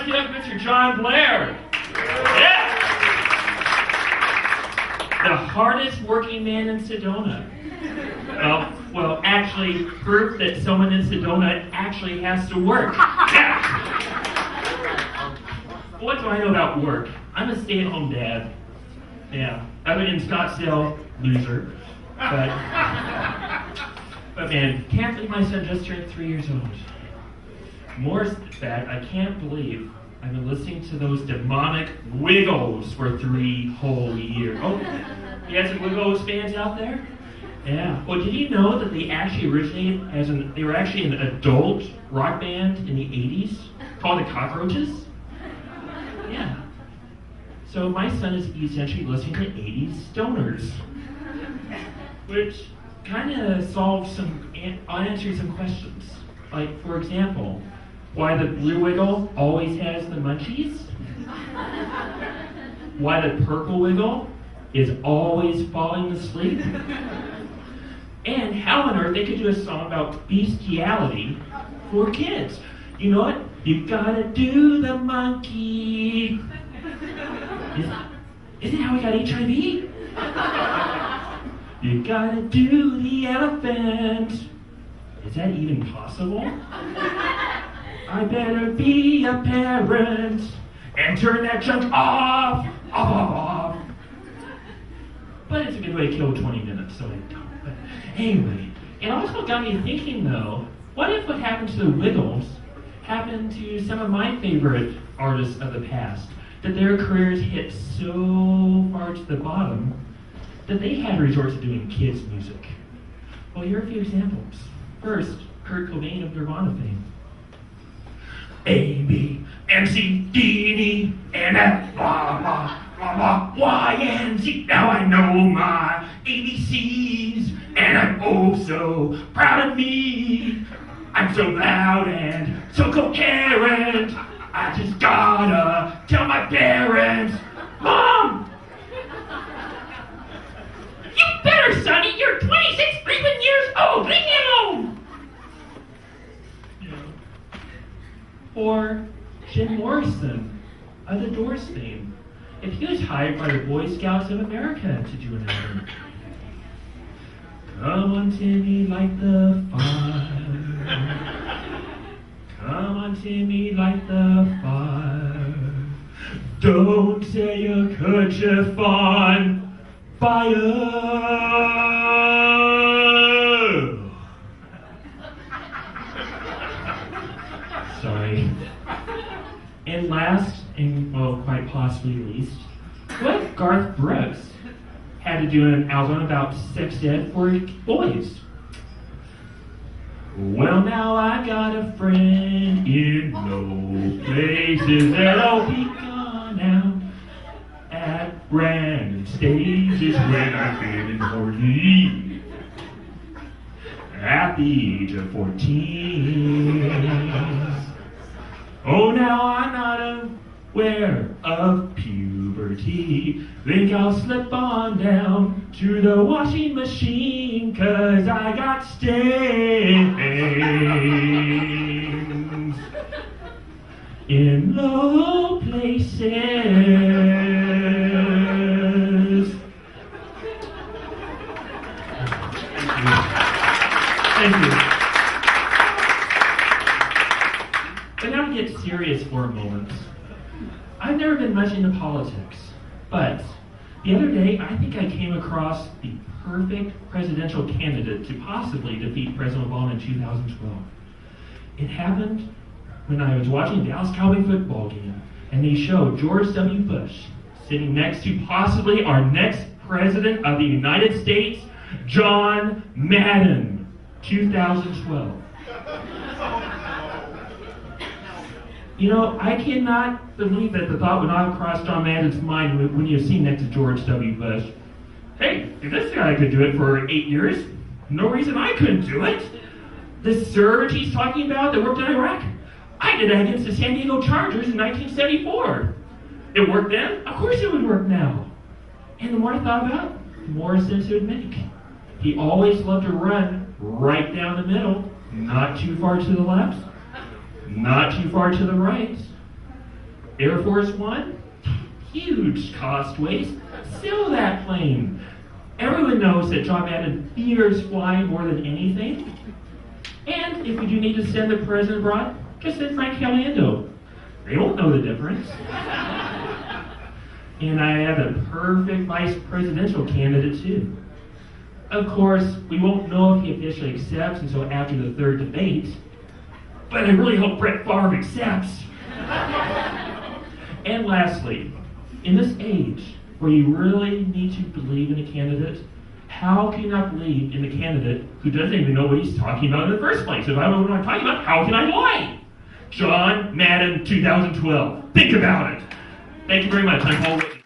give it up for Mr. John Blair. Yeah. The hardest working man in Sedona. Well, actually, proof that someone in Sedona actually has to work. Yeah. What do I know about work? I'm a stay-at-home dad. Yeah. I've been in Scottsdale, loser. But man, can't believe my son just turned 3 years old. More that, I can't believe I've been listening to those demonic Wiggles for 3 whole years. Oh, you have some Wiggles fans out there? Yeah. Well, did you know that they actually originated they were actually an adult rock band in the 80s called the Cockroaches? Yeah. So my son is essentially listening to 80s stoners, which kind of answers some questions. Like, for example, why the blue wiggle always has the munchies? Why the purple wiggle is always falling asleep? And how on earth they could do a song about bestiality for kids? You know what? You gotta do the monkey. Isn't how we got HIV? You gotta do the elephant. Is that even possible? I better be a parent and turn that junk off. But it's a good way to kill 20 minutes, so I don't. But anyway, it also got me thinking though, what if what happened to the Wiggles happened to some of my favorite artists of the past? That their careers hit so far to the bottom that they had to resort to doing kids' music. Well, here are a few examples. First, Kurt Cobain of Nirvana fame. A, B, M, C, D, and E, and F, blah, blah, blah, blah, Y, and Z. Now I know my ABCs, and I'm oh so proud of me. I'm so loud and so coherent. I just gotta tell my parents, Mom! You better, Sonny! You're 26 freaking years old! Leave me alone! Or Jim Morrison of the Doors fame. If he was hired by the Boy Scouts of America to do an album. Come on, Timmy, light the fire. Come on, Timmy, light the fire. Don't say your kerchief on fire. Sorry. And last, and well, quite possibly least, what if Garth Brooks had to do an album about sex ed for boys? Well, now I got a friend in low places that'll be gone out at random stages when I'm feeling horny at the age of 14. Oh, now I'm not aware of puberty. Think I'll slip on down to the washing machine, 'cause I got stains in low places. Thank you. But now to get serious for a moment. I've never been much into politics, but the other day I think I came across the perfect presidential candidate to possibly defeat President Obama in 2012. It happened when I was watching a Dallas Cowboy football game, and they showed George W. Bush sitting next to possibly our next president of the United States, John Madden, 2012. You know, I cannot believe that the thought would not have crossed John Madden's mind when you're sitting next to George W. Bush. Hey, if this guy could do it for 8 years, no reason I couldn't do it. The surge he's talking about that worked in Iraq, I did that against the San Diego Chargers in 1974. It worked then, of course it would work now. And the more I thought about it, the more sense it would make. He always loved to run right down the middle, not too far to the left, not too far to the right. Air Force One, huge cost waste. Sell that plane. Everyone knows that John Madden fears flying more than anything. And if we do need to send the president abroad, just send Frank Caliendo. They won't know the difference. And I have a perfect vice presidential candidate too. Of course, we won't know if he officially accepts until after the third debate, but I really hope Brett Favre accepts. And lastly, in this age where you really need to believe in a candidate, how can you not believe in the candidate who doesn't even know what he's talking about in the first place? If I don't know what I'm talking about, how can I lie? John Madden 2012. Think about it. Thank you very much. I'm Paul Whitman.